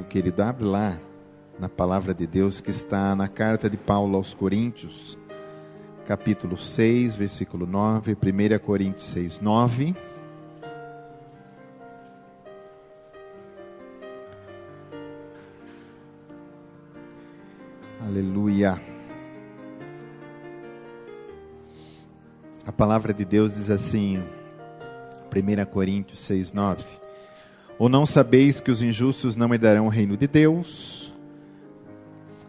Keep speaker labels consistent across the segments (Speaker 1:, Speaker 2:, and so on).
Speaker 1: Querido, abre lá na palavra de Deus que está na carta de Paulo aos Coríntios, capítulo 6, versículo 9, 1 Coríntios 6, 9. Aleluia. A palavra de Deus diz assim, 1 Coríntios 6, 9. Ou não sabeis que os injustos não herdarão o reino de Deus?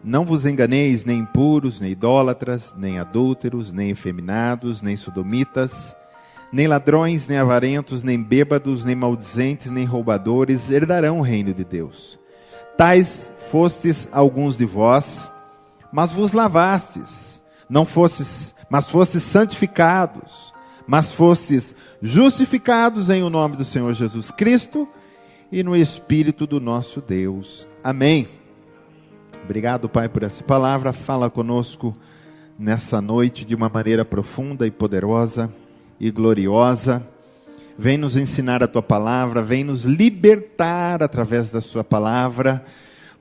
Speaker 1: Não vos enganeis, nem impuros, nem idólatras, nem adúlteros, nem efeminados, nem sodomitas, nem ladrões, nem avarentos, nem bêbados, nem maldizentes, nem roubadores herdarão o reino de Deus. Tais fostes alguns de vós, mas vos lavastes, mas fostes santificados, mas fostes justificados em o nome do Senhor Jesus Cristo e no Espírito do nosso Deus. Amém. Obrigado, Pai, por essa palavra. Fala conosco nessa noite de uma maneira profunda e poderosa e gloriosa. Vem nos ensinar a Tua palavra, vem nos libertar através da Sua palavra,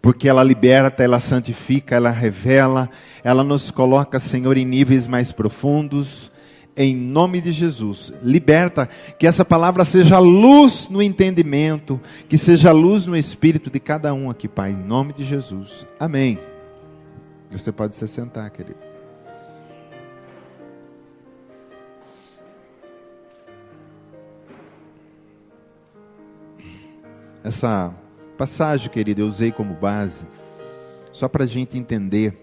Speaker 1: porque ela liberta, ela santifica, ela revela, ela nos coloca, Senhor, em níveis mais profundos. Em nome de Jesus, liberta, que essa palavra seja luz no entendimento, que seja luz no espírito de cada um aqui, Pai, em nome de Jesus. Amém. Você pode se sentar, querido. Essa passagem, querido, eu usei como base, só para a gente entender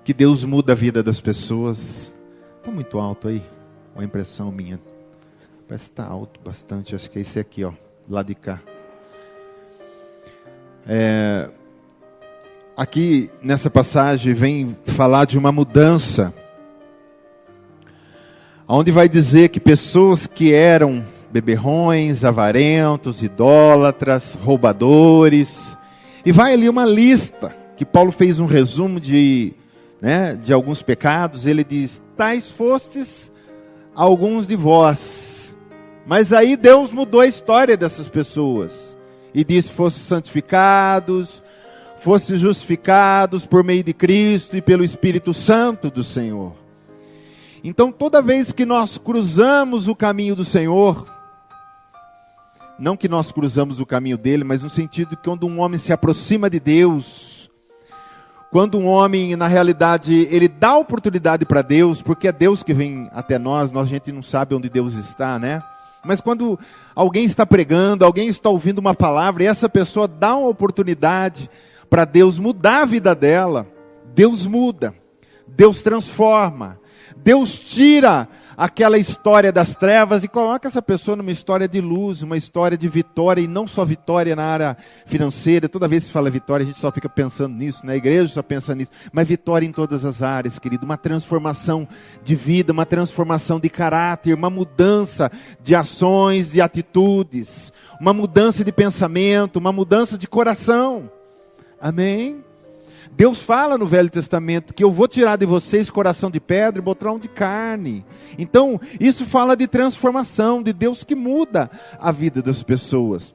Speaker 1: que Deus muda a vida das pessoas. Está muito alto aí, uma impressão minha. Parece que está alto bastante, acho que é esse aqui, ó, lá de cá. Aqui nessa passagem vem falar de uma mudança, onde vai dizer que pessoas que eram beberrões, avarentos, idólatras, roubadores, e vai ali uma lista, que Paulo fez um resumo de alguns pecados. Ele diz: tais fostes alguns de vós. Mas aí Deus mudou a história dessas pessoas e disse: fossem santificados, fossem justificados por meio de Cristo e pelo Espírito Santo do Senhor. Então toda vez que nós cruzamos o caminho do Senhor, não que nós cruzamos o caminho dele, mas no sentido que quando um homem se aproxima de Deus, quando um homem, na realidade, ele dá oportunidade para Deus, porque é Deus que vem até nós, a gente não sabe onde Deus está, né? Mas quando alguém está pregando, alguém está ouvindo uma palavra, e essa pessoa dá uma oportunidade para Deus mudar a vida dela, Deus muda, Deus transforma, Deus tira aquela história das trevas e coloca essa pessoa numa história de luz, uma história de vitória, e não só vitória na área financeira. Toda vez que se fala vitória, a gente só fica pensando nisso, na igreja só pensa nisso, mas vitória em todas as áreas, querido, uma transformação de vida, uma transformação de caráter, uma mudança de ações, de atitudes, uma mudança de pensamento, uma mudança de coração. Amém? Deus fala no Velho Testamento que eu vou tirar de vocês coração de pedra e botar um de carne. Então, isso fala de transformação, de Deus que muda a vida das pessoas.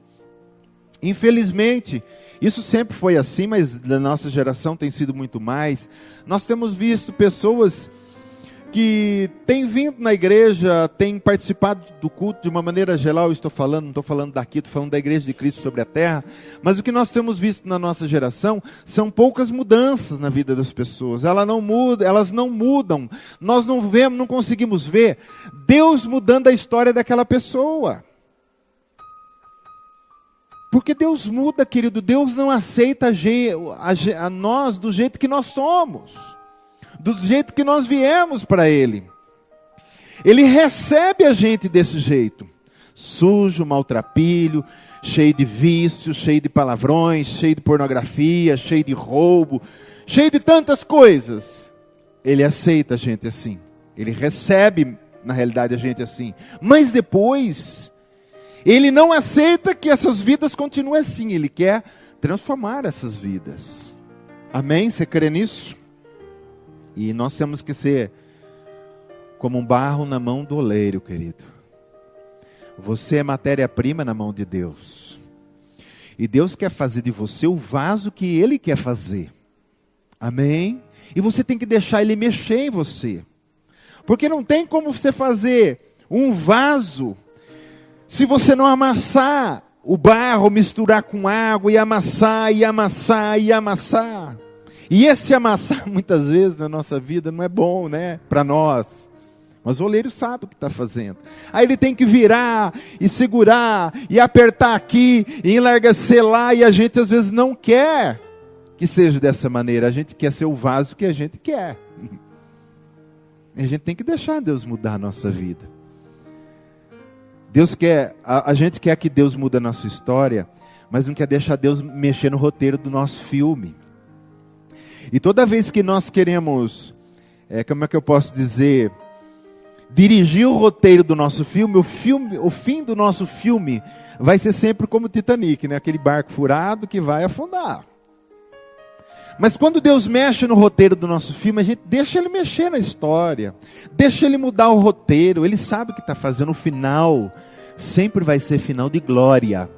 Speaker 1: Infelizmente, isso sempre foi assim, mas da nossa geração tem sido muito mais. Nós temos visto pessoas que têm vindo na igreja, têm participado do culto de uma maneira geral. Eu estou falando, não estou falando daqui, estou falando da igreja de Cristo sobre a terra. Mas o que nós temos visto na nossa geração são poucas mudanças na vida das pessoas. Elas não mudam. Nós não vemos, não conseguimos ver Deus mudando a história daquela pessoa. Porque Deus muda, querido. Deus não aceita a nós do jeito que nós somos, do jeito que nós viemos para Ele. Ele recebe a gente desse jeito, sujo, maltrapilho, cheio de vícios, cheio de palavrões, cheio de pornografia, cheio de roubo, cheio de tantas coisas. Ele aceita a gente assim. Ele recebe, na realidade, a gente assim. Mas depois, Ele não aceita que essas vidas continuem assim. Ele quer transformar essas vidas. Amém? Você crê nisso? E nós temos que ser como um barro na mão do oleiro, querido. Você é matéria-prima na mão de Deus. E Deus quer fazer de você o vaso que Ele quer fazer. Amém? E você tem que deixar Ele mexer em você. Porque não tem como você fazer um vaso se você não amassar o barro, misturar com água e amassar, e amassar, e amassar. E esse amassar, muitas vezes, na nossa vida, não é bom, né? Para nós. Mas o oleiro sabe o que está fazendo. Aí ele tem que virar, e segurar, e apertar aqui, e enlarguecer lá, e a gente às vezes não quer que seja dessa maneira. A gente quer ser o vaso que a gente quer. E a gente tem que deixar Deus mudar a nossa vida. Deus quer, a gente quer que Deus mude a nossa história, mas não quer deixar Deus mexer no roteiro do nosso filme. E toda vez que nós queremos, como é que eu posso dizer, dirigir o roteiro do nosso filme, o fim do nosso filme vai ser sempre como o Titanic, né? Aquele barco furado que vai afundar. Mas quando Deus mexe no roteiro do nosso filme, a gente deixa Ele mexer na história, deixa Ele mudar o roteiro. Ele sabe o que está fazendo. O final sempre vai ser final de glória.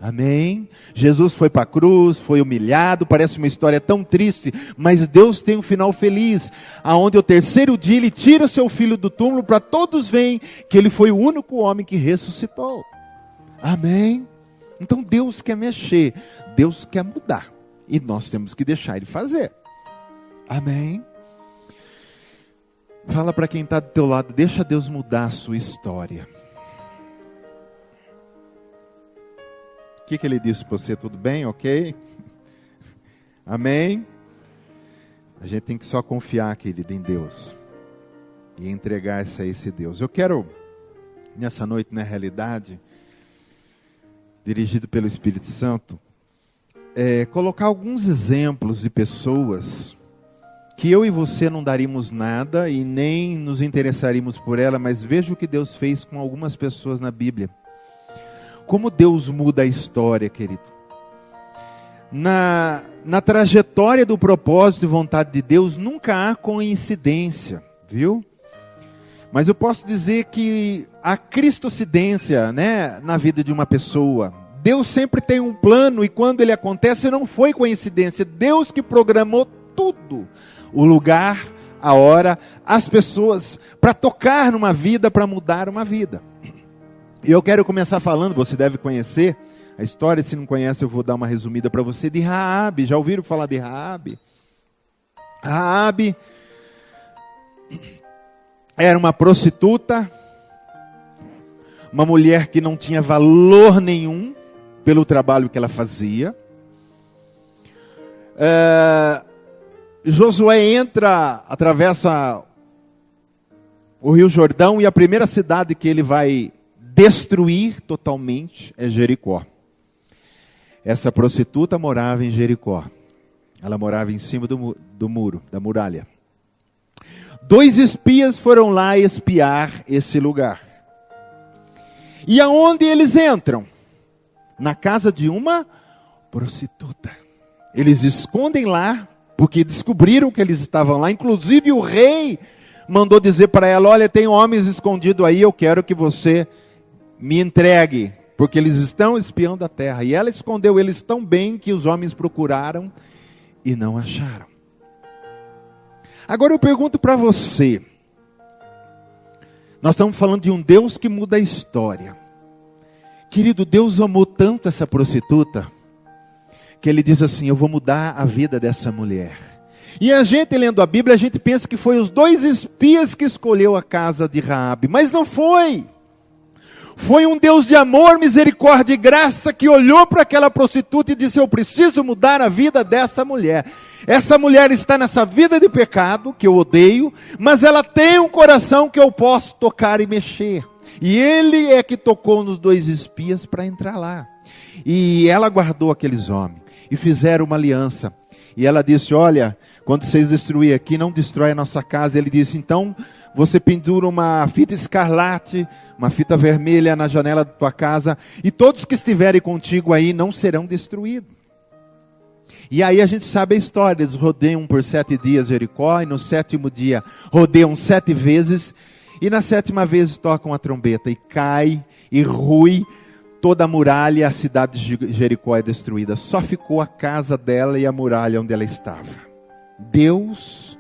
Speaker 1: Amém? Jesus foi para a cruz, foi humilhado, parece uma história tão triste, mas Deus tem um final feliz, aonde ao terceiro dia Ele tira o seu filho do túmulo, para todos verem que Ele foi o único homem que ressuscitou. Amém? Então Deus quer mexer, Deus quer mudar. E nós temos que deixar Ele fazer. Amém? Fala para quem está do teu lado, deixa Deus mudar a sua história. O que Ele disse para você? Tudo bem? Ok? Amém? A gente tem que só confiar, querido, em Deus. E entregar-se a esse Deus. Eu quero, nessa noite, na realidade, dirigido pelo Espírito Santo, colocar alguns exemplos de pessoas que eu e você não daríamos nada e nem nos interessaríamos por ela, mas veja o que Deus fez com algumas pessoas na Bíblia. Como Deus muda a história, querido. Na trajetória do propósito e vontade de Deus, nunca há coincidência, viu? Mas eu posso dizer que há cristocidência, né, na vida de uma pessoa. Deus sempre tem um plano e quando ele acontece não foi coincidência. Deus que programou tudo. O lugar, a hora, as pessoas, para tocar numa vida, para mudar uma vida. E eu quero começar falando, você deve conhecer a história, se não conhece eu vou dar uma resumida para você, de Raabe. Já ouviram falar de Raabe? Raabe era uma prostituta, uma mulher que não tinha valor nenhum pelo trabalho que ela fazia. Josué atravessa o Rio Jordão e a primeira cidade que ele vai destruir totalmente é Jericó. Essa prostituta morava em Jericó. Ela morava em cima do muro, da muralha. 2 espias foram lá espiar esse lugar. E aonde eles entram? Na casa de uma prostituta. Eles escondem lá, porque descobriram que eles estavam lá. Inclusive o rei mandou dizer para ela, olha, tem homens escondidos aí, eu quero que você me entregue, porque eles estão espiando a terra. E ela escondeu eles tão bem que os homens procuraram e não acharam. Agora eu pergunto para você, nós estamos falando de um Deus que muda a história. Querido, Deus amou tanto essa prostituta, que Ele diz assim, eu vou mudar a vida dessa mulher. E a gente lendo a Bíblia, a gente pensa que foi os 2 espias que escolheu a casa de Raabe, mas não foi. Foi um Deus de amor, misericórdia e graça que olhou para aquela prostituta e disse, eu preciso mudar a vida dessa mulher. Essa mulher está nessa vida de pecado, que eu odeio, mas ela tem um coração que eu posso tocar e mexer. E Ele é que tocou nos 2 espias para entrar lá. E ela guardou aqueles homens e fizeram uma aliança. E ela disse, olha, quando vocês destruírem aqui, não destrói a nossa casa. Ele disse, então você pendura uma fita escarlate, uma fita vermelha na janela da tua casa, e todos que estiverem contigo aí não serão destruídos. E aí a gente sabe a história, eles rodeiam por 7 dias Jericó, e no 7º dia rodeiam 7 vezes, e na 7ª vez tocam a trombeta, e cai, e rui toda a muralha e a cidade de Jericó é destruída. Só ficou a casa dela e a muralha onde ela estava. Deus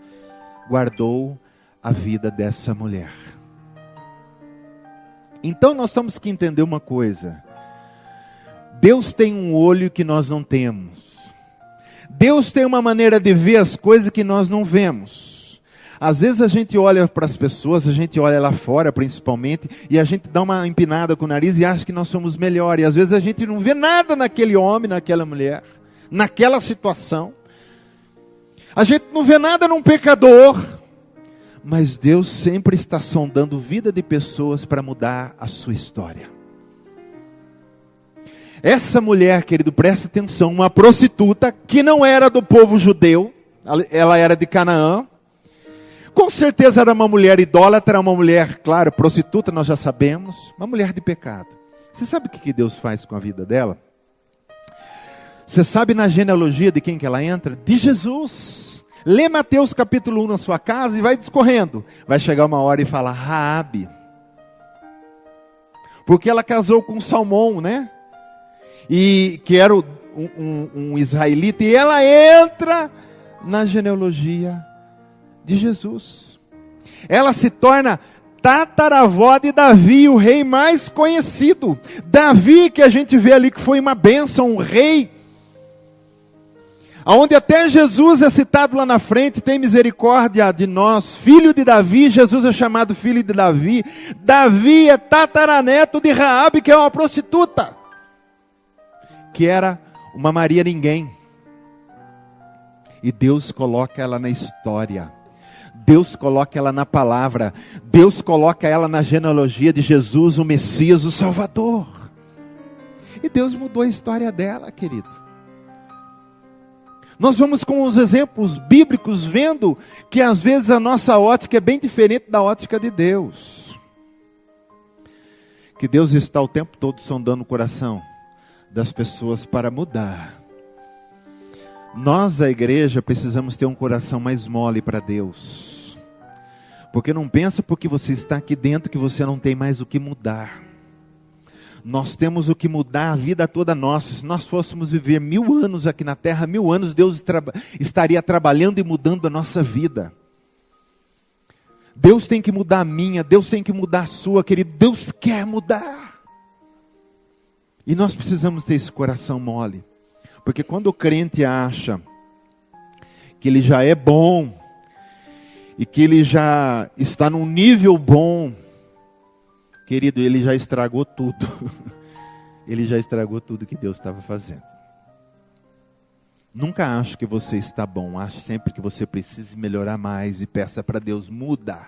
Speaker 1: guardou a vida dessa mulher. Então nós temos que entender uma coisa. Deus tem um olho que nós não temos. Deus tem uma maneira de ver as coisas que nós não vemos. Às vezes a gente olha para as pessoas, a gente olha lá fora principalmente, e a gente dá uma empinada com o nariz e acha que nós somos melhores. E às vezes a gente não vê nada naquele homem, naquela mulher, naquela situação. A gente não vê nada num pecador. Mas Deus sempre está sondando vida de pessoas para mudar a sua história. Essa mulher, querido, presta atenção, uma prostituta que não era do povo judeu, ela era de Canaã. Com certeza era uma mulher idólatra, uma mulher, claro, prostituta, nós já sabemos, uma mulher de pecado. Você sabe o que Deus faz com a vida dela? Você sabe na genealogia de quem que ela entra? De Jesus. Lê Mateus capítulo 1 na sua casa e vai discorrendo. Vai chegar uma hora e fala, Raabe. Porque ela casou com Salmão, né? E que era um israelita. E ela entra na genealogia de Jesus. Ela se torna tataravó de Davi, o rei mais conhecido. Davi, que a gente vê ali que foi uma bênção, um rei. Onde até Jesus é citado lá na frente, tem misericórdia de nós, filho de Davi. Jesus é chamado filho de Davi. Davi é tataraneto de Raabe, que é uma prostituta, que era uma Maria ninguém. E Deus coloca ela na história, Deus coloca ela na palavra, Deus coloca ela na genealogia de Jesus, o Messias, o Salvador. E Deus mudou a história dela, querido. Nós vamos com os exemplos bíblicos vendo que às vezes a nossa ótica é bem diferente da ótica de Deus. Que Deus está o tempo todo sondando o coração das pessoas para mudar. Nós, a igreja, precisamos ter um coração mais mole para Deus. Porque não pensa porque você está aqui dentro que você não tem mais o que mudar. Nós temos o que mudar a vida toda nossa. Se nós fôssemos viver 1000 anos aqui na terra, 1000 anos Deus estaria trabalhando e mudando a nossa vida. Deus tem que mudar a minha, Deus tem que mudar a sua, querido. Deus quer mudar. E nós precisamos ter esse coração mole. Porque quando o crente acha que ele já é bom, e que ele já está num nível bom, querido, ele já estragou tudo. Ele já estragou tudo que Deus estava fazendo. Nunca acho que você está bom. Acho sempre que você precisa melhorar mais. E peça para Deus, muda.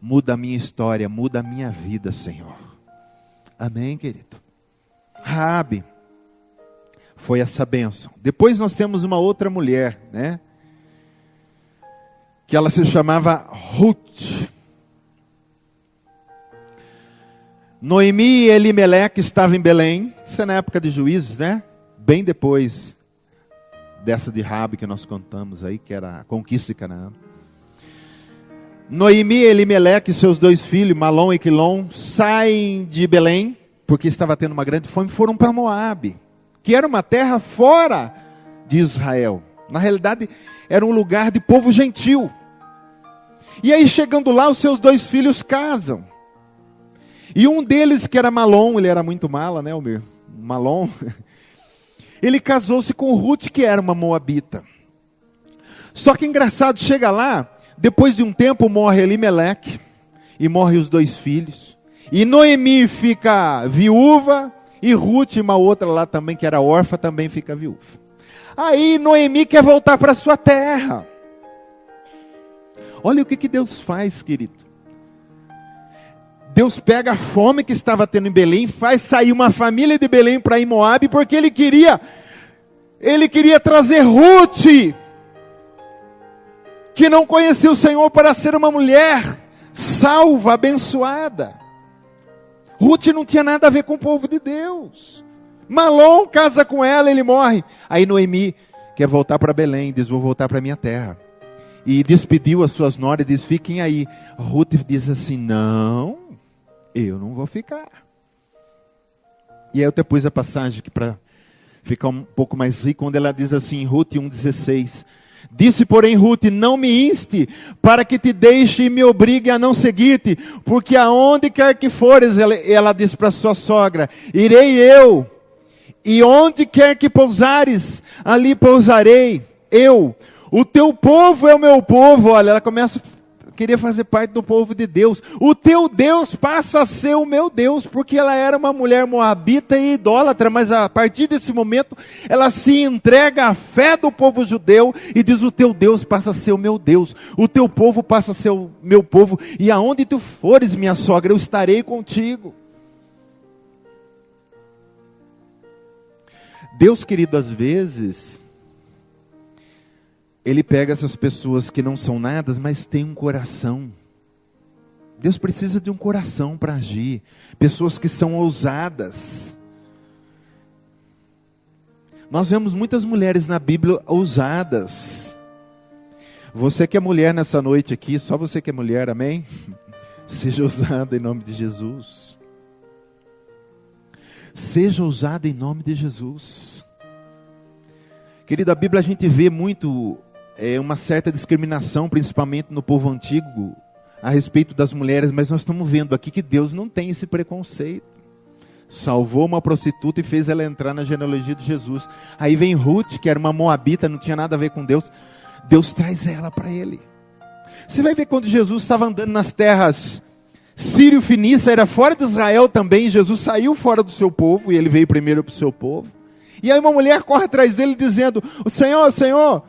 Speaker 1: Muda a minha história, muda a minha vida, Senhor. Amém, querido? Raabe foi essa bênção. Depois nós temos uma outra mulher, né? Que ela se chamava Ruth. Noemi e Elimeleque estavam em Belém. Isso é na época de Juízes, né? Bem depois dessa de Raabe que nós contamos aí, que era a conquista de Canaã. Noemi e Elimeleque e seus 2 filhos, Malom e Quilom, saem de Belém, porque estava tendo uma grande fome, foram para Moabe, que era uma terra fora de Israel. Na realidade, era um lugar de povo gentil. E aí, chegando lá, os seus 2 filhos casam. E um deles, que era Malom, ele era muito mala, né, o meu Malom, ele casou-se com Ruth, que era uma moabita. Só que engraçado, chega lá, depois de um tempo morre Elimeleque, e morre os 2 filhos. E Noemi fica viúva, e Ruth, uma outra lá também, que era órfã, também fica viúva. Aí Noemi quer voltar para sua terra. Olha o que Deus faz, querido. Deus pega a fome que estava tendo em Belém, faz sair uma família de Belém para ir em Moabe, porque ele queria trazer Ruth, que não conhecia o Senhor, para ser uma mulher salva, abençoada. Ruth não tinha nada a ver com o povo de Deus. Malom casa com ela, ele morre. Aí Noemi quer voltar para Belém, diz, vou voltar para minha terra. E despediu as suas noras e diz, fiquem aí. Ruth diz assim, não, eu não vou ficar. E aí eu te pus a passagem aqui para ficar um pouco mais rico, quando ela diz assim, em Ruth 1,16. Disse, porém, Ruth, não me inste para que te deixe e me obrigue a não seguir-te, porque aonde quer que fores, ela disse para sua sogra, irei eu, e onde quer que pousares, ali pousarei eu. O teu povo é o meu povo. Olha, ela começa a querer fazer parte do povo de Deus. O teu Deus passa a ser o meu Deus, porque ela era uma mulher moabita e idólatra, mas a partir desse momento, ela se entrega à fé do povo judeu e diz, o teu Deus passa a ser o meu Deus, o teu povo passa a ser o meu povo, e aonde tu fores, minha sogra, eu estarei contigo. Deus, querido, às vezes, Ele pega essas pessoas que não são nada, mas têm um coração. Deus precisa de um coração para agir. Pessoas que são ousadas. Nós vemos muitas mulheres na Bíblia ousadas. Você que é mulher nessa noite aqui, só você que é mulher, amém? Seja ousada em nome de Jesus. Seja ousada em nome de Jesus. Querido, a Bíblia a gente vê muito uma certa discriminação, principalmente no povo antigo, a respeito das mulheres, mas nós estamos vendo aqui que Deus não tem esse preconceito. Salvou uma prostituta e fez ela entrar na genealogia de Jesus. Aí vem Ruth, que era uma moabita, não tinha nada a ver com Deus. Deus traz ela para ele. Você vai ver quando Jesus estava andando nas terras Sírio-Fenícia, era fora de Israel também. Jesus saiu fora do seu povo e ele veio primeiro para o seu povo. E aí uma mulher corre atrás dele dizendo, Senhor, Senhor,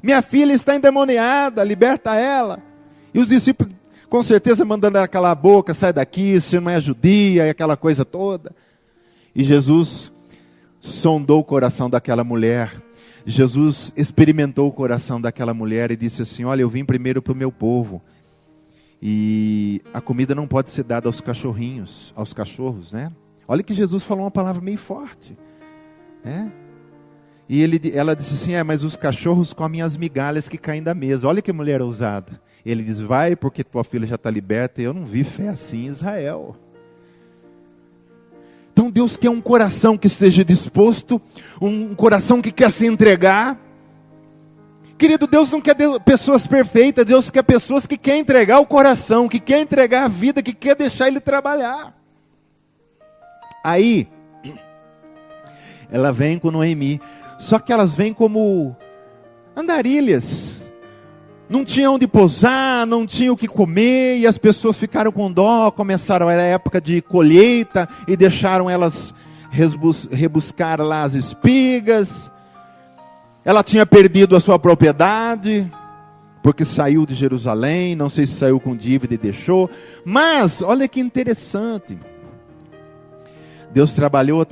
Speaker 1: minha filha está endemoniada, liberta ela. E os discípulos, com certeza, mandando ela calar a boca, sai daqui, você não é judia, e aquela coisa toda. E Jesus sondou o coração daquela mulher. Jesus experimentou o coração daquela mulher e disse assim, olha, eu vim primeiro para o meu povo. E a comida não pode ser dada aos cachorrinhos, aos cachorros, né? Olha que Jesus falou uma palavra meio forte, né? E ela disse assim, mas os cachorros comem as migalhas que caem da mesa. Olha que mulher ousada. Ele diz, vai porque tua filha já está liberta. E eu não vi fé assim em Israel. Então Deus quer um coração que esteja disposto, um coração que quer se entregar. Querido, Deus não quer pessoas perfeitas, Deus quer pessoas que querem entregar o coração, que querem entregar a vida, que querem deixar Ele trabalhar. Aí, ela vem com Noemi, só que elas vêm como andarilhas. Não tinha onde pousar, não tinha o que comer, e as pessoas ficaram com dó, começaram, era época de colheita, e deixaram elas rebuscar lá as espigas. Ela tinha perdido a sua propriedade, porque saiu de Jerusalém, não sei se saiu com dívida e deixou. Mas, olha que interessante. Deus trabalhou,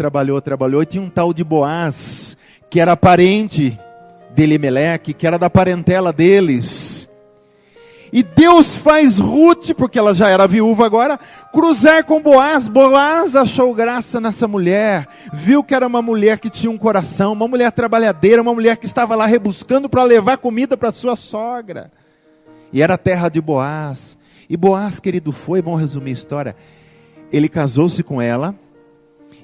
Speaker 1: e tinha um tal de Boaz, que era parente de Elimeleque, que era da parentela deles. E Deus faz Ruth, porque ela já era viúva agora, cruzar com Boaz. Boaz achou graça nessa mulher, viu que era uma mulher que tinha um coração, uma mulher trabalhadeira, uma mulher que estava lá rebuscando para levar comida para sua sogra. E era a terra de Boaz. E Boaz, querido, vamos resumir a história, ele casou-se com ela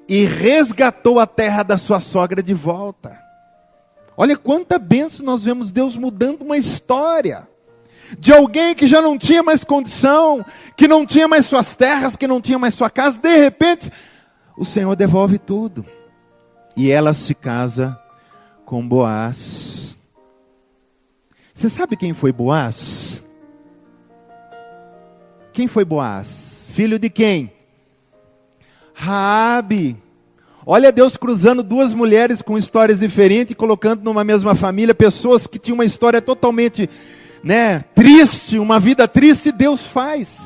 Speaker 1: e resgatou a terra da sua sogra de volta. Olha quanta bênção nós vemos Deus mudando uma história. De alguém que já não tinha mais condição, que não tinha mais suas terras, que não tinha mais sua casa, de repente, o Senhor devolve tudo. E ela se casa com Boaz. Você sabe quem foi Boaz? Quem foi Boaz? Filho de quem? Raabe. Olha Deus cruzando duas mulheres com histórias diferentes, colocando numa mesma família, pessoas que tinham uma história totalmente triste, uma vida triste, Deus faz.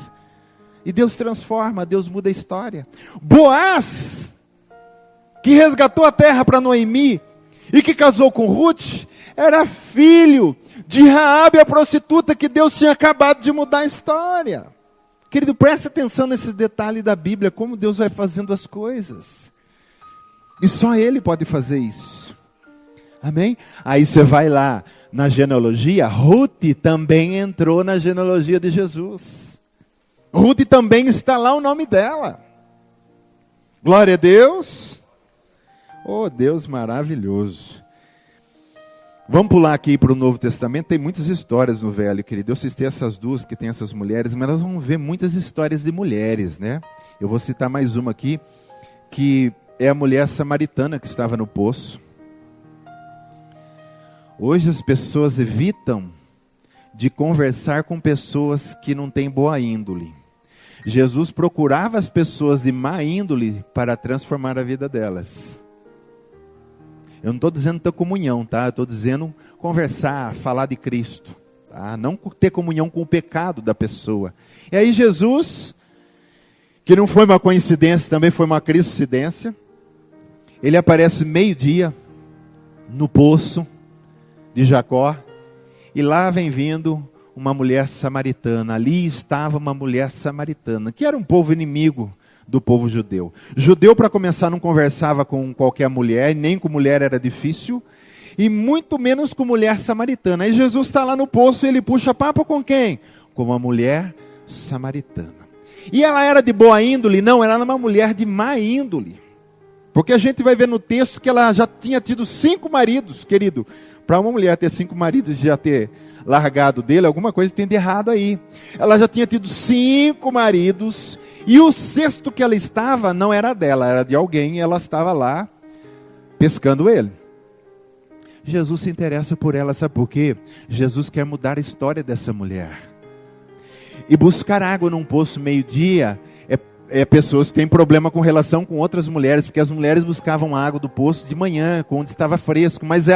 Speaker 1: E Deus transforma, Deus muda a história. Boaz, que resgatou a terra para Noemi, e que casou com Ruth, era filho de Raabe, a prostituta, que Deus tinha acabado de mudar a história. Querido, preste atenção nesses detalhes da Bíblia, como Deus vai fazendo as coisas. E só Ele pode fazer isso. Amém? Aí você vai lá na genealogia, Ruth também entrou na genealogia de Jesus. Ruth também está lá o nome dela. Glória a Deus. Oh, Deus maravilhoso. Vamos pular aqui para o Novo Testamento. Tem muitas histórias no Velho, querido. Eu citei essas duas que tem essas mulheres, mas nós vamos ver muitas histórias de mulheres, né? Eu vou citar mais uma aqui, que é a mulher samaritana que estava no poço. Hoje as pessoas evitam de conversar com pessoas que não têm boa índole. Jesus procurava as pessoas de má índole para transformar a vida delas. Eu não estou dizendo ter comunhão, tá? Eu estou dizendo conversar, falar de Cristo, tá? Não ter comunhão com o pecado da pessoa. E aí Jesus, que não foi uma coincidência, também foi uma cristocidência, ele aparece meio-dia no poço de Jacó, e lá vem vindo uma mulher samaritana. Ali estava uma mulher samaritana, que era um povo inimigo do povo judeu. Judeu, para começar, não conversava com qualquer mulher, nem com mulher era difícil, e muito menos com mulher samaritana. Aí Jesus está lá no poço e ele puxa papo com quem? Com uma mulher samaritana. E ela era de boa índole? Não, ela era uma mulher de má índole. Porque a gente vai ver no texto que ela já tinha tido 5 maridos, querido. Para uma mulher ter 5 maridos e já ter largado dele, alguma coisa tem de errado aí. Ela já tinha tido 5 maridos, e o 6º que ela estava não era dela, era de alguém, e ela estava lá pescando ele. Jesus se interessa por ela, sabe por quê? Jesus quer mudar a história dessa mulher. E buscar água num poço meio-dia é pessoas que têm problema com relação com outras mulheres, porque as mulheres buscavam água do poço de manhã, quando estava fresco, mas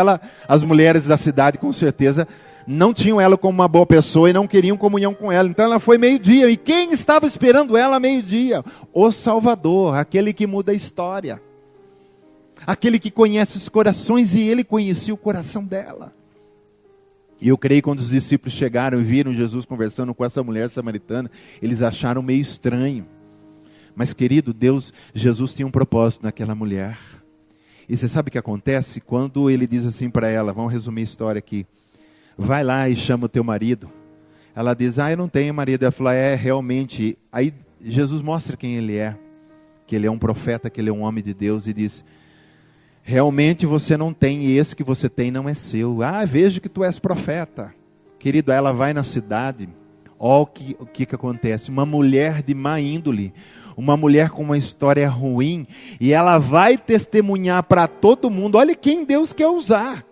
Speaker 1: as mulheres da cidade, com certeza, não tinham ela como uma boa pessoa e não queriam comunhão com ela. Então ela foi meio-dia. E quem estava esperando ela meio-dia? O Salvador, aquele que muda a história. Aquele que conhece os corações, e ele conhecia o coração dela. E eu creio que quando os discípulos chegaram e viram Jesus conversando com essa mulher samaritana, eles acharam meio estranho. Mas, querido, Jesus tinha um propósito naquela mulher. E você sabe o que acontece? Quando ele diz assim para ela, vamos resumir a história aqui. Vai lá e chama o teu marido. Ela diz, eu não tenho marido. Ela fala, realmente. Aí Jesus mostra quem ele é. Que ele é um profeta, que ele é um homem de Deus. E diz, realmente você não tem, e esse que você tem não é seu. Vejo que tu és profeta. Querido, ela vai na cidade. Olha o que acontece. Uma mulher de má índole. Uma mulher com uma história ruim. E ela vai testemunhar para todo mundo. Olha quem Deus quer usar.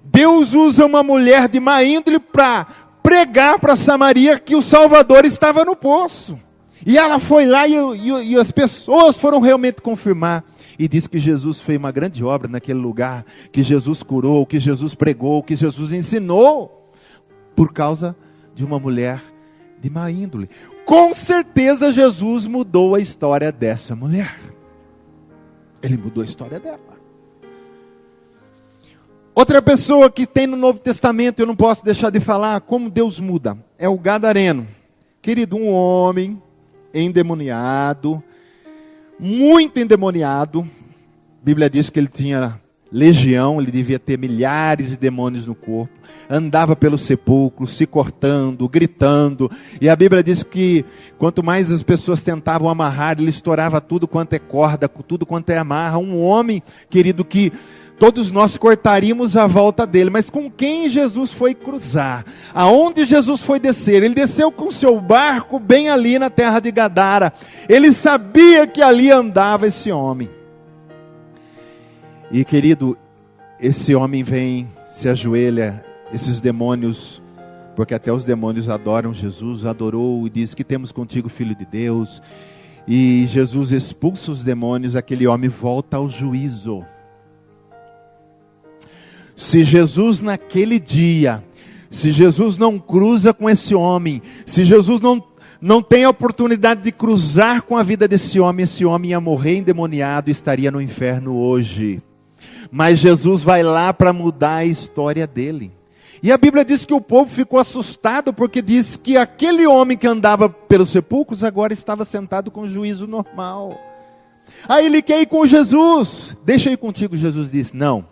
Speaker 1: Deus usa uma mulher de má índole para pregar para Samaria que o Salvador estava no poço. E ela foi lá e as pessoas foram realmente confirmar. E diz que Jesus fez uma grande obra naquele lugar. Que Jesus curou, que Jesus pregou, que Jesus ensinou. Por causa de uma mulher de má índole. Com certeza Jesus mudou a história dessa mulher. Ele mudou a história dela. Outra pessoa que tem no Novo Testamento, eu não posso deixar de falar como Deus muda, é o Gadareno. Querido, um homem endemoniado, muito endemoniado. A Bíblia diz que ele tinha legião, ele devia ter milhares de demônios no corpo. Andava pelo sepulcro, se cortando, gritando. E a Bíblia diz que quanto mais as pessoas tentavam amarrar, ele estourava tudo quanto é corda, tudo quanto é amarra. Um homem, querido, que todos nós cortaríamos a volta dele. Mas com quem Jesus foi cruzar? Aonde Jesus foi descer? Ele desceu com seu barco bem ali na terra de Gadara. Ele sabia que ali andava esse homem. E, querido, esse homem vem, se ajoelha, esses demônios, porque até os demônios adoram Jesus, adorou e diz que temos contigo, Filho de Deus. E Jesus expulsa os demônios, aquele homem volta ao juízo. Se Jesus naquele dia, se Jesus não cruza com esse homem, se Jesus não tem a oportunidade de cruzar com a vida desse homem, esse homem ia morrer endemoniado e estaria no inferno hoje. Mas Jesus vai lá para mudar a história dele. E a Bíblia diz que o povo ficou assustado, porque diz que aquele homem que andava pelos sepulcros agora estava sentado com juízo normal. Aí ele quer ir com Jesus. Deixa eu ir contigo, Jesus disse. Não,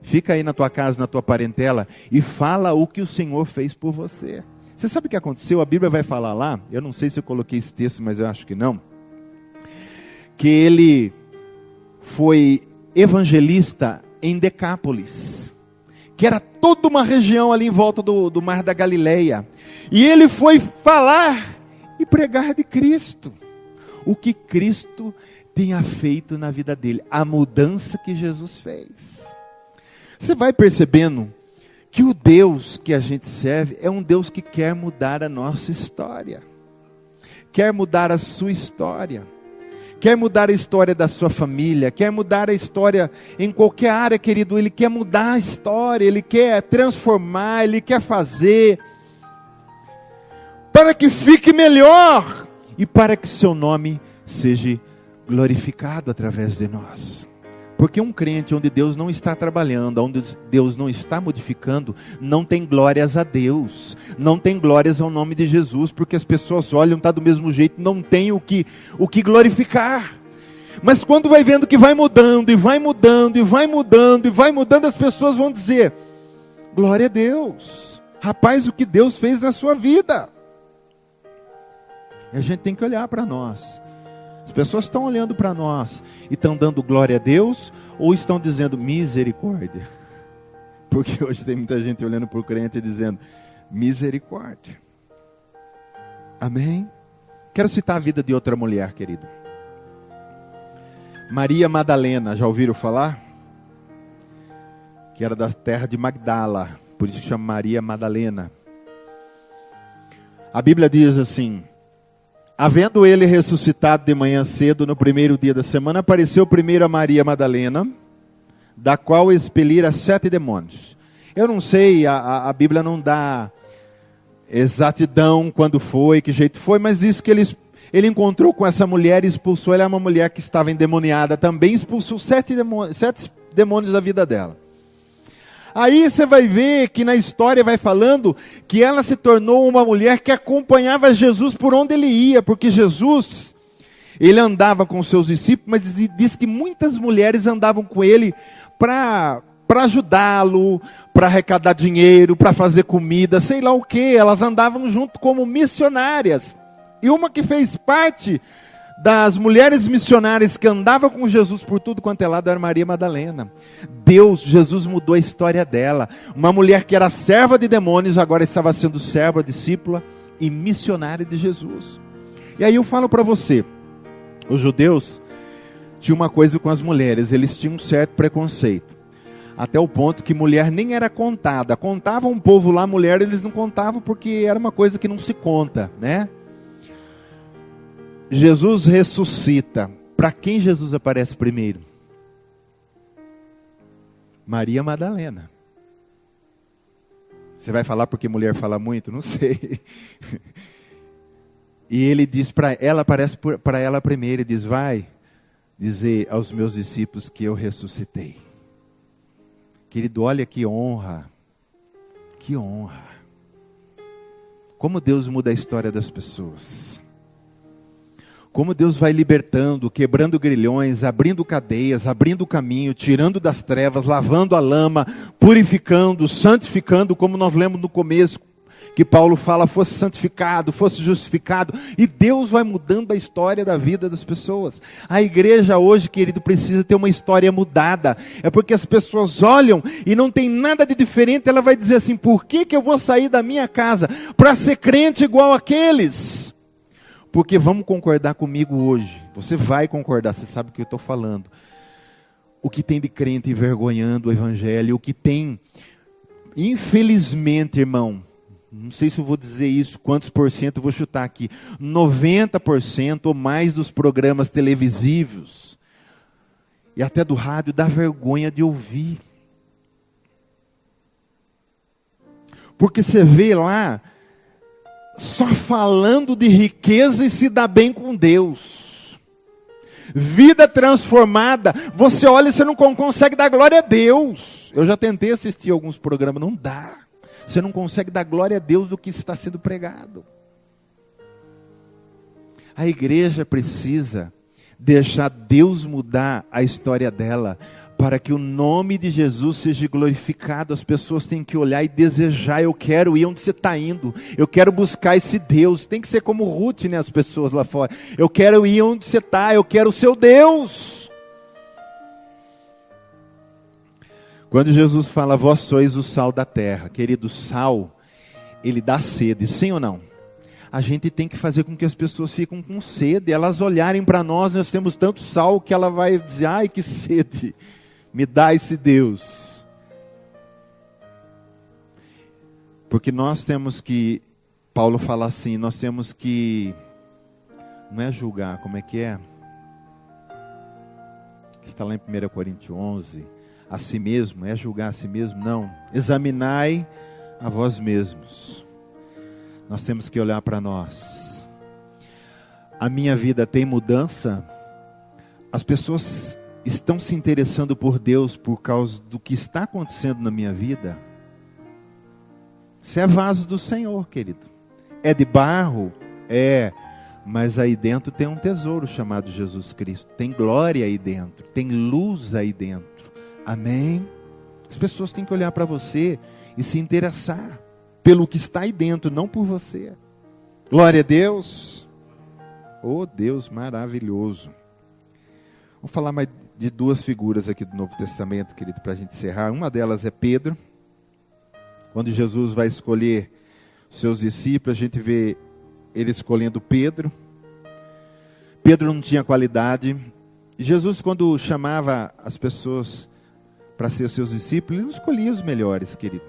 Speaker 1: fica aí na tua casa, na tua parentela, e fala o que o Senhor fez por você. Você sabe o que aconteceu? A Bíblia vai falar lá, eu não sei se eu coloquei esse texto, mas eu acho que não. Que ele foi evangelista em Decápolis, que era toda uma região ali em volta do Mar da Galileia. E ele foi falar e pregar de Cristo. O que Cristo tinha feito na vida dele. A mudança que Jesus fez. Você vai percebendo que o Deus que a gente serve é um Deus que quer mudar a nossa história. Quer mudar a sua história. Quer mudar a história da sua família. Quer mudar a história em qualquer área, querido. Ele quer mudar a história. Ele quer transformar. Ele quer fazer. Para que fique melhor. E para que seu nome seja glorificado através de nós. Porque um crente onde Deus não está trabalhando, onde Deus não está modificando, não tem glórias a Deus, não tem glórias ao nome de Jesus, porque as pessoas olham, está do mesmo jeito, não tem o que glorificar. Mas quando vai vendo que vai mudando, e vai mudando, e vai mudando, e vai mudando, as pessoas vão dizer, glória a Deus, rapaz, o que Deus fez na sua vida. E a gente tem que olhar para nós. As pessoas estão olhando para nós e estão dando glória a Deus, ou estão dizendo misericórdia? Porque hoje tem muita gente olhando para o crente e dizendo misericórdia. Amém? Quero citar a vida de outra mulher, querido. Maria Madalena, já ouviram falar? Que era da terra de Magdala, por isso que chama Maria Madalena. A Bíblia diz assim: havendo ele ressuscitado de manhã cedo, no primeiro dia da semana, apareceu primeiro a Maria Madalena, da qual expelira 7 demônios. Eu não sei, a Bíblia não dá exatidão quando foi, que jeito foi, mas diz que ele encontrou com essa mulher e expulsou. Ela é uma mulher que estava endemoniada também, expulsou 7 demônios da vida dela. Aí você vai ver que na história vai falando que ela se tornou uma mulher que acompanhava Jesus por onde ele ia, porque Jesus, ele andava com os seus discípulos, mas diz que muitas mulheres andavam com ele para ajudá-lo, para arrecadar dinheiro, para fazer comida, sei lá o que. Elas andavam junto como missionárias. E uma que fez parte das mulheres missionárias que andavam com Jesus por tudo quanto é lado era Maria Madalena. Jesus mudou a história dela. Uma mulher que era serva de demônios, agora estava sendo serva, discípula e missionária de Jesus. E aí eu falo para você, os judeus tinham uma coisa com as mulheres, eles tinham um certo preconceito. Até o ponto que mulher nem era contada. Contavam um povo lá, mulher eles não contavam porque era uma coisa que não se conta, né? Jesus ressuscita. Para quem Jesus aparece primeiro? Maria Madalena. Você vai falar porque mulher fala muito? Não sei. E ele diz para ela, aparece para ela primeiro, e diz: vai dizer aos meus discípulos que eu ressuscitei. Querido, olha que honra. Que honra. Como Deus muda a história das pessoas. Como Deus vai libertando, quebrando grilhões, abrindo cadeias, abrindo o caminho, tirando das trevas, lavando a lama, purificando, santificando, como nós lemos no começo, que Paulo fala, fosse santificado, fosse justificado, e Deus vai mudando a história da vida das pessoas. A igreja hoje, querido, precisa ter uma história mudada, é porque as pessoas olham e não tem nada de diferente, ela vai dizer assim, por que eu vou sair da minha casa para ser crente igual aqueles? Porque vamos concordar comigo hoje, você vai concordar, você sabe o que eu estou falando. O que tem de crente envergonhando o evangelho, o que tem, infelizmente, irmão, não sei se eu vou dizer isso, quantos por cento eu vou chutar aqui, 90% ou mais dos programas televisivos, e até do rádio, dá vergonha de ouvir. Porque você vê lá, só falando de riqueza e se dá bem com Deus. Vida transformada. Você olha e você não consegue dar glória a Deus. Eu já tentei assistir alguns programas, não dá. Você não consegue dar glória a Deus do que está sendo pregado. A igreja precisa deixar Deus mudar a história dela, para que o nome de Jesus seja glorificado. As pessoas têm que olhar e desejar, eu quero ir onde você está indo, eu quero buscar esse Deus. Tem que ser como Ruth, né, as pessoas lá fora, eu quero ir onde você está, eu quero o seu Deus. Quando Jesus fala, vós sois o sal da terra, querido, sal, ele dá sede, sim ou não? A gente tem que fazer com que as pessoas fiquem com sede, elas olharem para nós, nós temos tanto sal que ela vai dizer, ai que sede, me dá esse Deus. Porque nós temos que, Paulo fala assim, nós temos que, não é julgar, como é que é? Está lá em 1 Coríntios 11, a si mesmo, é julgar a si mesmo? Não, examinai a vós mesmos. Nós temos que olhar para nós. A minha vida tem mudança? As pessoas estão se interessando por Deus por causa do que está acontecendo na minha vida? Você é vaso do Senhor, querido. É de barro? É. Mas aí dentro tem um tesouro chamado Jesus Cristo. Tem glória aí dentro. Tem luz aí dentro. Amém? As pessoas têm que olhar para você e se interessar pelo que está aí dentro, não por você. Glória a Deus. Oh, Deus maravilhoso. Vou falar mais de duas figuras aqui do Novo Testamento, querido, para a gente encerrar. Uma delas é Pedro. Quando Jesus vai escolher os seus discípulos, a gente vê ele escolhendo Pedro. Pedro não tinha qualidade. E Jesus, quando chamava as pessoas para ser seus discípulos, ele não escolhia os melhores, querido.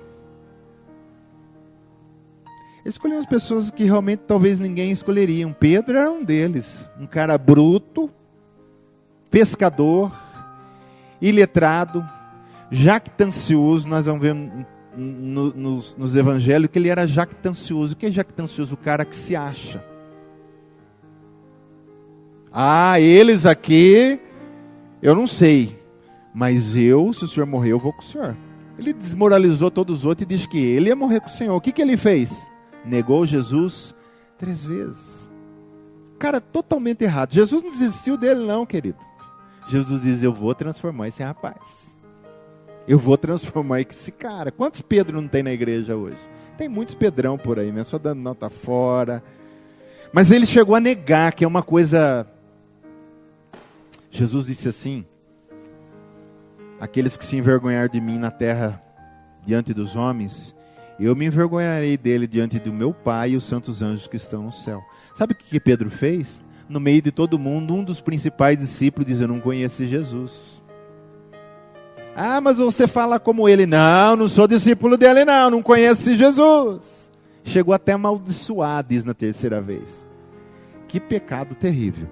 Speaker 1: Ele escolhia as pessoas que realmente talvez ninguém escolheria. Pedro era um deles. Um cara bruto, pescador, iletrado, jactancioso. Nós vamos ver nos evangelhos que ele era jactancioso. O que é jactancioso? O cara que se acha. Ah, eles aqui, eu não sei. Mas eu, se o senhor morrer, eu vou com o senhor. Ele desmoralizou todos os outros e disse que ele ia morrer com o Senhor. O que ele fez? Negou Jesus 3 vezes. Cara, totalmente errado. Jesus não desistiu dele não, querido. Jesus diz, eu vou transformar esse rapaz. Eu vou transformar esse cara. Quantos Pedro não tem na igreja hoje? Tem muitos Pedrão por aí, só dando nota fora. Mas ele chegou a negar, que é uma coisa... Jesus disse assim, aqueles que se envergonhar de mim na terra, diante dos homens, eu me envergonharei dele diante do meu Pai e os santos anjos que estão no céu. Sabe o que Pedro fez? No meio de todo mundo, um dos principais discípulos diz, eu não conheço Jesus. Ah, mas você fala como ele. Não, não sou discípulo dele não conheço Jesus. Chegou até a amaldiçoar, diz na 3ª vez. Que pecado terrível.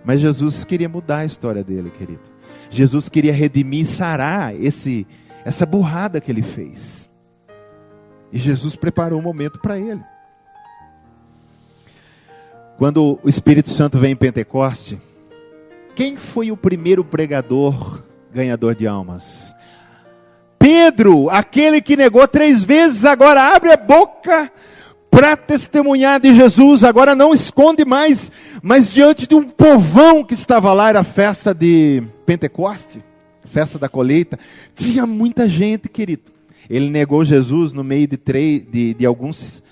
Speaker 1: Mas Jesus queria mudar a história dele, querido. Jesus queria redimir e sarar essa burrada que ele fez. E Jesus preparou um momento para ele. Quando o Espírito Santo vem em Pentecoste, quem foi o primeiro pregador ganhador de almas? Pedro, aquele que negou 3 vezes, agora abre a boca para testemunhar de Jesus, agora não esconde mais, mas diante de um povão que estava lá, era a festa de Pentecoste, festa da colheita, tinha muita gente, querido. Ele negou Jesus no meio de alguns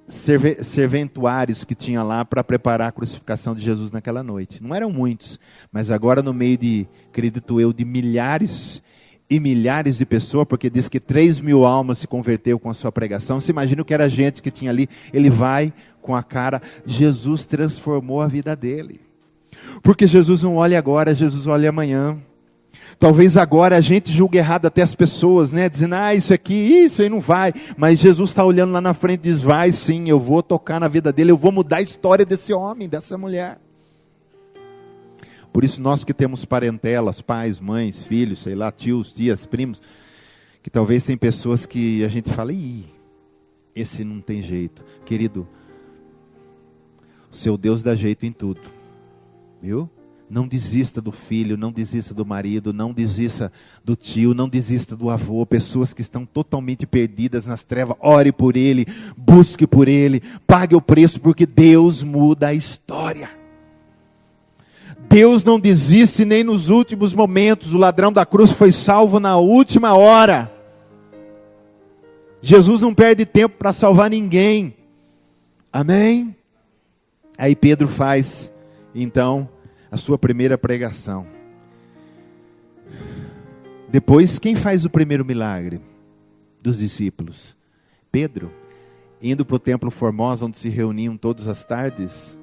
Speaker 1: serventuários que tinha lá para preparar a crucificação de Jesus naquela noite. Não eram muitos, mas agora no meio de, acredito eu, de milhares e milhares de pessoas, porque diz que 3.000 almas se converteu com a sua pregação. Você imagina o que era a gente que tinha ali. Ele vai com a cara, Jesus transformou a vida dele. Porque Jesus não olha agora, Jesus olha amanhã. Talvez agora a gente julgue errado até as pessoas, né? Dizendo, isso aí não vai. Mas Jesus está olhando lá na frente e diz, vai sim, eu vou tocar na vida dele, eu vou mudar a história desse homem, dessa mulher. Por isso nós que temos parentelas, pais, mães, filhos, sei lá, tios, tias, primos, que talvez tem pessoas que a gente fala, esse não tem jeito. Querido, o seu Deus dá jeito em tudo, viu? Não desista do filho, não desista do marido, não desista do tio, não desista do avô. Pessoas que estão totalmente perdidas nas trevas, ore por ele, busque por ele, pague o preço, porque Deus muda a história. Deus não desiste nem nos últimos momentos. O ladrão da cruz foi salvo na última hora. Jesus não perde tempo para salvar ninguém. Amém? Aí Pedro faz, então, a sua primeira pregação. Depois, quem faz o primeiro milagre dos discípulos? Pedro, indo para o templo Formosa, onde se reuniam todas as tardes,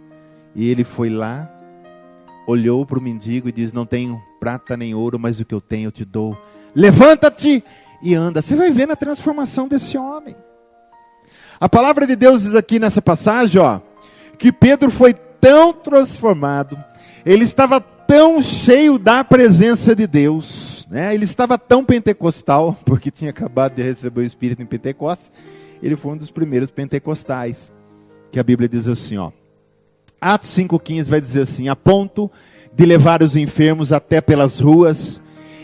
Speaker 1: e ele foi lá, olhou para o mendigo e diz: não tenho prata nem ouro, mas o que eu tenho eu te dou. Levanta-te e anda. Você vai ver na transformação desse homem. A palavra de Deus diz aqui nessa passagem, que Pedro foi tão transformado, ele estava tão cheio da presença de Deus, né? Ele estava tão pentecostal, porque tinha acabado de receber o Espírito em Pentecostes. Ele foi um dos primeiros pentecostais, que a Bíblia diz assim, Atos 5,15 vai dizer assim: a ponto de levar os enfermos até pelas ruas,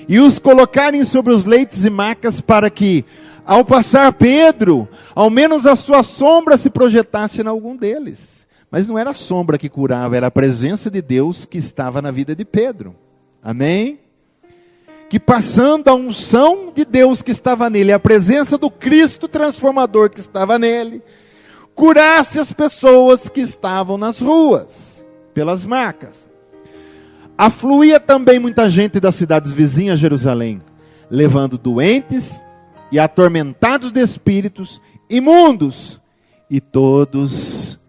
Speaker 1: e os colocarem sobre os leitos e macas, para que, ao passar Pedro, ao menos a sua sombra se projetasse em algum deles. Mas não era a sombra que curava, era a presença de Deus que estava na vida de Pedro. Amém? Que passando a unção de Deus que estava nele, a presença do Cristo transformador que estava nele, curasse as pessoas que estavam nas ruas, pelas macas. Afluía também muita gente das cidades vizinhas a Jerusalém, levando doentes e atormentados de espíritos imundos, e todos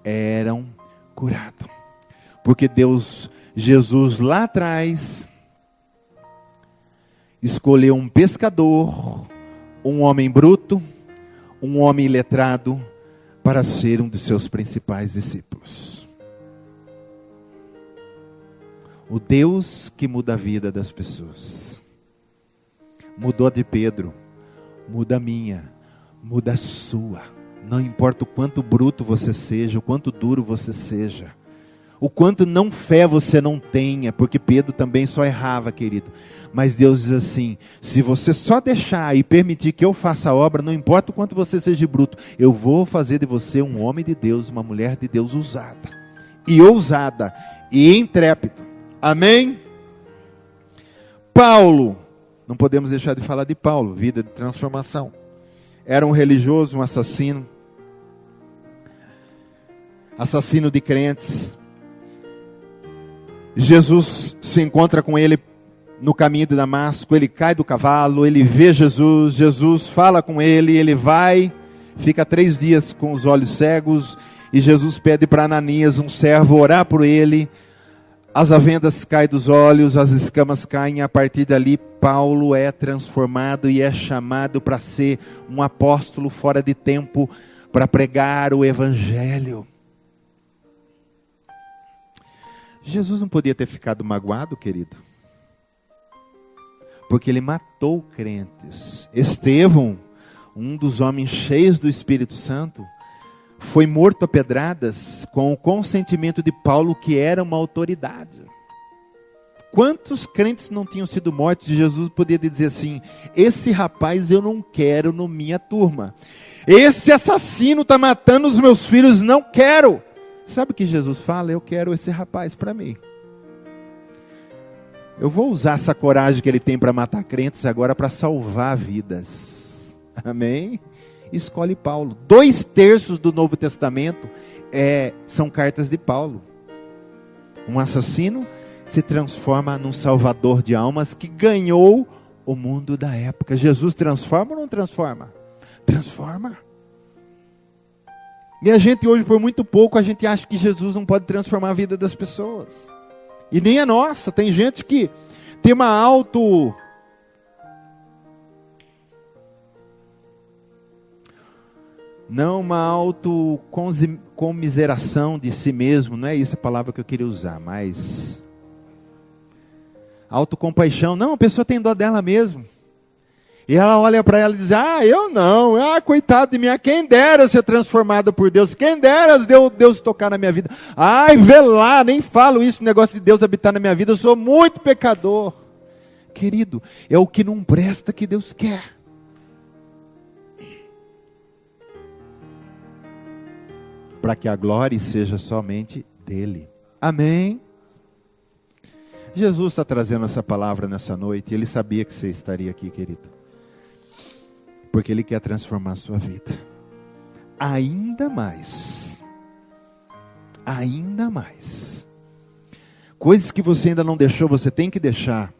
Speaker 1: eram curados. Porque Jesus lá atrás escolheu um pescador, um homem bruto, um homem iletrado, para ser um de seus principais discípulos. O Deus que muda a vida das pessoas. Mudou a de Pedro, muda a minha, muda a sua. Não importa o quanto bruto você seja, o quanto duro você seja, o quanto não fé você não tenha, porque Pedro também só errava, querido. Mas Deus diz assim: se você só deixar e permitir que eu faça a obra, não importa o quanto você seja bruto, eu vou fazer de você um homem de Deus, uma mulher de Deus usada, e ousada, e intrépido. Amém? Paulo, não podemos deixar de falar de Paulo, vida de transformação. Era um religioso, um assassino de crentes. Jesus se encontra com ele no caminho de Damasco, ele cai do cavalo, ele vê Jesus, Jesus fala com ele, ele vai, fica 3 dias com os olhos cegos, e Jesus pede para Ananias, um servo, orar por ele. As avendas caem dos olhos, as escamas caem, e a partir dali Paulo é transformado e é chamado para ser um apóstolo fora de tempo, para pregar o evangelho. Jesus não podia ter ficado magoado, querido, porque ele matou crentes. Estevão, um dos homens cheios do Espírito Santo, foi morto a pedradas com o consentimento de Paulo, que era uma autoridade. Quantos crentes não tinham sido mortos? E Jesus podia dizer assim: esse rapaz eu não quero na minha turma. Esse assassino está matando os meus filhos, não quero. Sabe o que Jesus fala? Eu quero esse rapaz para mim. Eu vou usar essa coragem que ele tem para matar crentes agora para salvar vidas. Amém? Escolhe Paulo. 2/3 do Novo Testamento são cartas de Paulo. Um assassino se transforma num salvador de almas que ganhou o mundo da época. Jesus transforma ou não transforma? Transforma. E a gente hoje, por muito pouco, a gente acha que Jesus não pode transformar a vida das pessoas. E nem a nossa. Tem gente que tem uma autocomiseração de si mesmo. Não é isso a palavra que eu queria usar, mas autocompaixão. Não, a pessoa tem dó dela mesmo. E ela olha para ela e diz: eu não, coitado de mim, quem dera ser transformado por Deus, quem dera Deus tocar na minha vida. Vê lá, nem falo isso, negócio de Deus habitar na minha vida, eu sou muito pecador. Querido, é o que não presta que Deus quer. Para que a glória seja somente dele. Amém? Jesus está trazendo essa palavra nessa noite, e Ele sabia que você estaria aqui, querido. Porque Ele quer transformar a sua vida. Ainda mais. Ainda mais. Coisas que você ainda não deixou, você tem que deixar.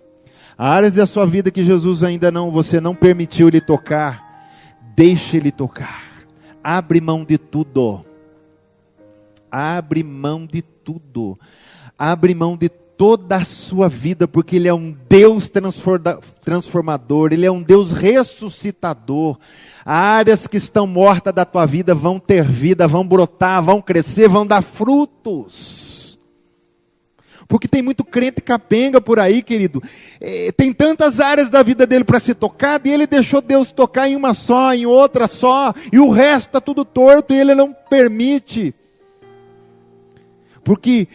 Speaker 1: Áreas da sua vida que Jesus você não permitiu Ele tocar, deixe Ele tocar. Abre mão de tudo. Abre mão de tudo. Abre mão de toda a sua vida, porque Ele é um Deus transformador, Ele é um Deus ressuscitador. Áreas que estão mortas da tua vida vão ter vida, vão brotar, vão crescer, vão dar frutos. Porque tem muito crente capenga por aí, querido. Tem tantas áreas da vida dele para ser tocada, e ele deixou Deus tocar em uma só, em outra só, e o resto está tudo torto, e ele não permite. Porque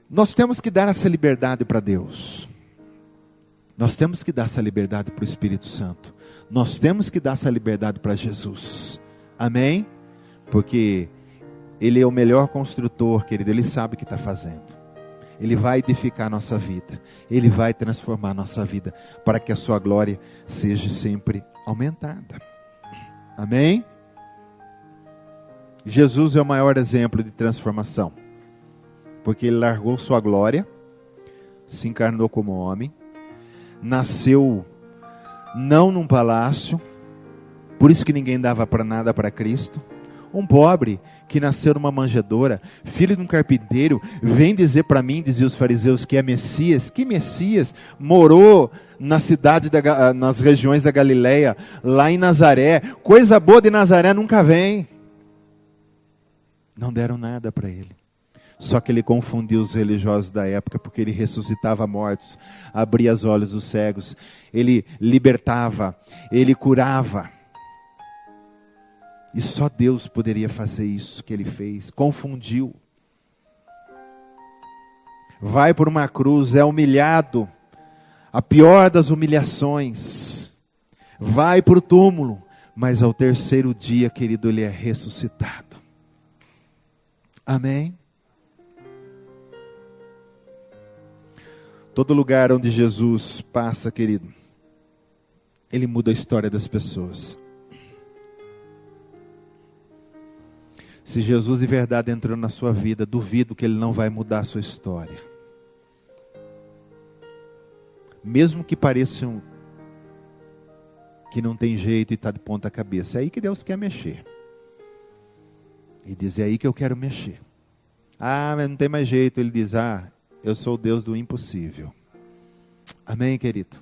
Speaker 1: nós temos que dar essa liberdade para Deus. Nós temos que dar essa liberdade para o Espírito Santo. Nós temos que dar essa liberdade para Jesus. Amém? Porque Ele é o melhor construtor, querido. Ele sabe o que está fazendo. Ele vai edificar a nossa vida. Ele vai transformar a nossa vida, para que a sua glória seja sempre aumentada. Amém? Jesus é o maior exemplo de transformação. Porque Ele largou sua glória, se encarnou como homem, nasceu não num palácio, por isso que ninguém dava para nada para Cristo. Um pobre que nasceu numa manjedoura, filho de um carpinteiro, vem dizer para mim, diziam os fariseus, que é Messias. Que Messias? Morou na cidade, nas regiões da Galileia, lá em Nazaré. Coisa boa de Nazaré nunca vem. Não deram nada para Ele. Só que Ele confundiu os religiosos da época, porque Ele ressuscitava mortos, abria os olhos dos cegos, Ele libertava, Ele curava. E só Deus poderia fazer isso que Ele fez. Confundiu. Vai por uma cruz, é humilhado, a pior das humilhações. Vai para o túmulo, mas ao terceiro dia, querido, Ele é ressuscitado. Amém? Todo lugar onde Jesus passa, querido, Ele muda a história das pessoas. Se Jesus de verdade entrou na sua vida, duvido que Ele não vai mudar a sua história. Mesmo que pareçam que não tem jeito e está de ponta cabeça, é aí que Deus quer mexer. E diz, é aí que eu quero mexer. Ah, mas não tem mais jeito. Ele diz, eu sou o Deus do impossível. Amém, querido?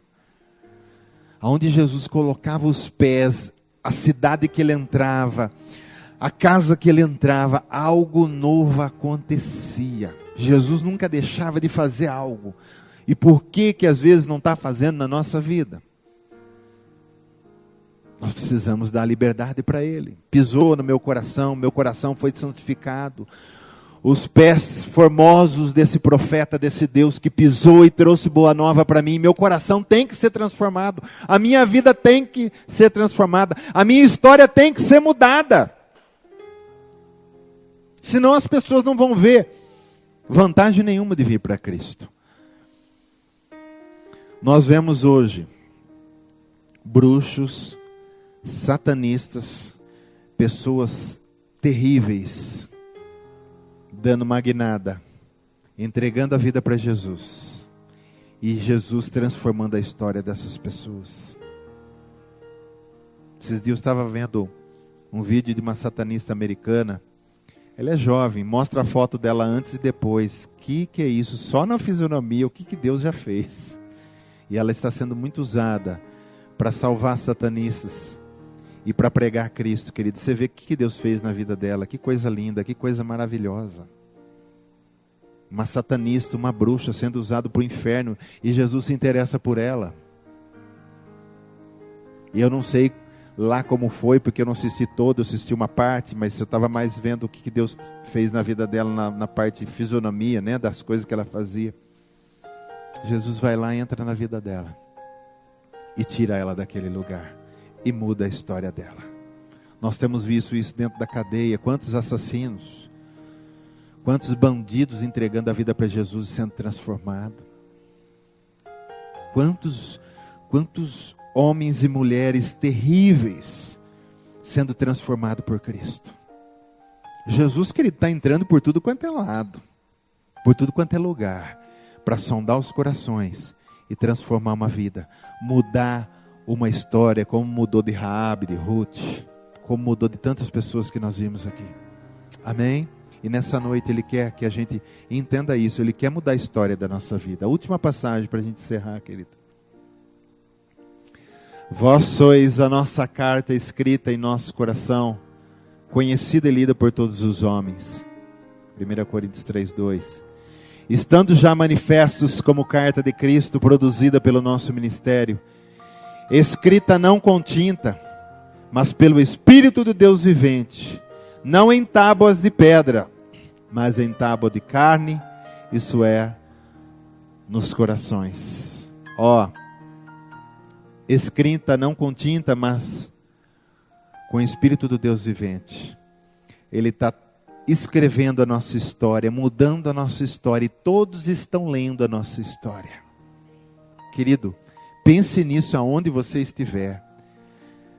Speaker 1: Aonde Jesus colocava os pés, a cidade que Ele entrava, a casa que Ele entrava, algo novo acontecia. Jesus nunca deixava de fazer algo. E por que às vezes não está fazendo na nossa vida? Nós precisamos dar liberdade para Ele. Pisou no meu coração foi santificado. Os pés formosos desse profeta, desse Deus que pisou e trouxe boa nova para mim. Meu coração tem que ser transformado. A minha vida tem que ser transformada. A minha história tem que ser mudada. Senão as pessoas não vão ver vantagem nenhuma de vir para Cristo. Nós vemos hoje bruxos, satanistas, pessoas terríveis, dando magnada, entregando a vida para Jesus, e Jesus transformando a história dessas pessoas. Esses dias eu estava vendo um vídeo de uma satanista americana. Ela é jovem, mostra a foto dela antes e depois. Que é isso? Só na fisionomia, o que Deus já fez? E ela está sendo muito usada para salvar satanistas e para pregar Cristo, querido. Você vê o que Deus fez na vida dela. Que coisa linda, que coisa maravilhosa. Uma satanista, uma bruxa sendo usada para o inferno, e Jesus se interessa por ela. E eu não sei lá como foi, porque eu não assisti todo, eu assisti uma parte, mas eu estava mais vendo o que Deus fez na vida dela, na parte de fisionomia, né, das coisas que ela fazia. Jesus vai lá e entra na vida dela, e tira ela daquele lugar, e muda a história dela. Nós temos visto isso dentro da cadeia. Quantos assassinos, quantos bandidos entregando a vida para Jesus e sendo transformado. Quantos homens e mulheres terríveis sendo transformados por Cristo. Jesus, querido, está entrando por tudo quanto é lado, por tudo quanto é lugar, para sondar os corações e transformar uma vida, mudar uma história, como mudou de Raabe, de Ruth, como mudou de tantas pessoas que nós vimos aqui. Amém? E nessa noite Ele quer que a gente entenda isso, Ele quer mudar a história da nossa vida. A última passagem para a gente encerrar, querido. Vós sois a nossa carta escrita em nosso coração, conhecida e lida por todos os homens. 1 Coríntios 3:2. Estando já manifestos como carta de Cristo, produzida pelo nosso ministério, escrita não com tinta, mas pelo Espírito do Deus vivente, não em tábuas de pedra, mas em tábua de carne, isso é, nos corações. Escrita não com tinta, mas com o Espírito do Deus vivente. Ele está escrevendo a nossa história, mudando a nossa história, e todos estão lendo a nossa história. Querido, pense nisso aonde você estiver.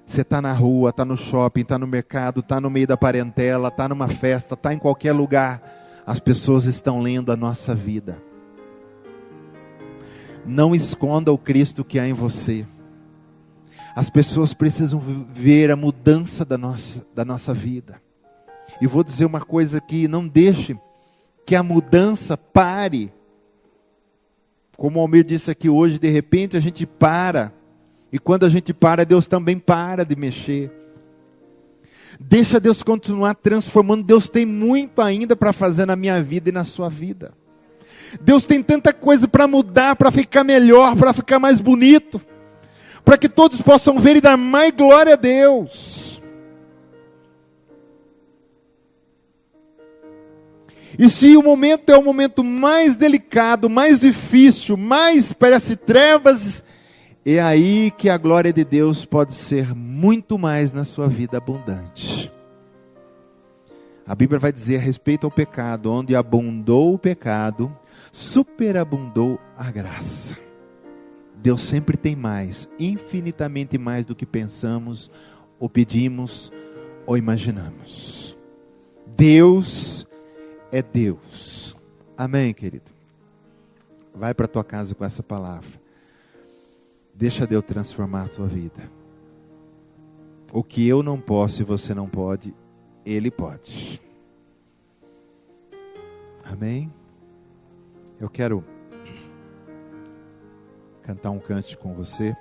Speaker 1: Você está na rua, está no shopping, está no mercado, está no meio da parentela, está numa festa, está em qualquer lugar. As pessoas estão lendo a nossa vida. Não esconda o Cristo que há em você. As pessoas precisam ver a mudança da nossa vida. E vou dizer uma coisa aqui, não deixe que a mudança pare. Como o Almir disse aqui hoje, de repente a gente para. E quando a gente para, Deus também para de mexer. Deixa Deus continuar transformando. Deus tem muito ainda para fazer na minha vida e na sua vida. Deus tem tanta coisa para mudar, para ficar melhor, para ficar mais bonito. Para que todos possam ver e dar mais glória a Deus. E se o momento é o momento mais delicado, mais difícil, mais parece trevas, é aí que a glória de Deus pode ser muito mais na sua vida abundante. A Bíblia vai dizer a respeito ao pecado, onde abundou o pecado, superabundou a graça. Deus sempre tem mais, infinitamente mais do que pensamos, ou pedimos, ou imaginamos. Deus é Deus. Amém, querido? Vai para a tua casa com essa palavra. Deixa Deus transformar a tua vida. O que eu não posso e você não pode, Ele pode. Amém? Eu quero cantar um cântico com você.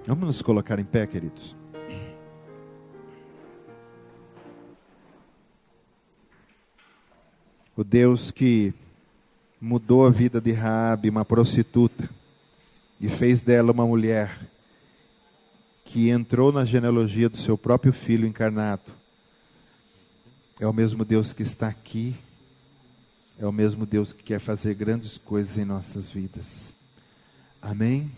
Speaker 1: Vamos nos colocar em pé, queridos. O Deus que mudou a vida de Raabe, uma prostituta, e fez dela uma mulher que entrou na genealogia do seu próprio Filho encarnado, é o mesmo Deus que está aqui, é o mesmo Deus que quer fazer grandes coisas em nossas vidas. Amém?